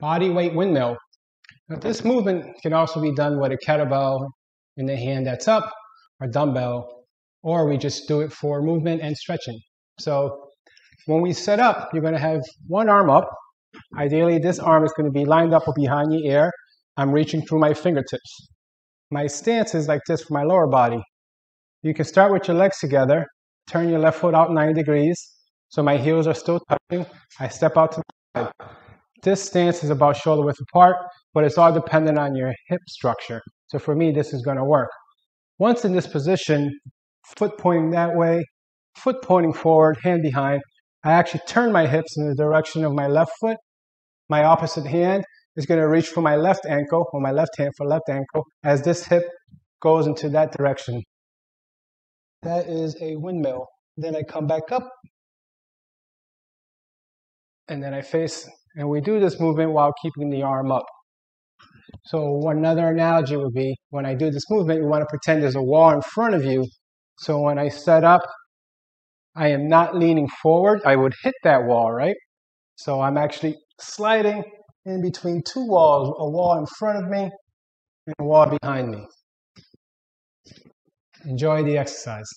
body weight windmill. Now, this movement can also be done with a kettlebell in the hand that's up, or dumbbell, or we just do it for movement and stretching. So when we set up, you're going to have one arm up. Ideally, this arm is going to be lined up behind the air. I'm reaching through my fingertips. My stance is like this for my lower body. You can start with your legs together, turn your left foot out 90 degrees, so my heels are still touching. I step out to the side. This stance is about shoulder width apart, but it's all dependent on your hip structure. So for me, this is going to work. Once in this position, foot pointing that way, foot pointing forward, hand behind, I actually turn my hips in the direction of my left foot. My opposite hand is going to reach for my left ankle, or my left hand for left ankle, as this hip goes into that direction. That is a windmill. Then I come back up, and then I face, and we do this movement while keeping the arm up. So another analogy would be, when I do this movement, you want to pretend there's a wall in front of you. So when I set up, I am not leaning forward. I would hit that wall, right? So I'm actually sliding in between two walls, a wall in front of me and a wall behind me. Enjoy the exercise.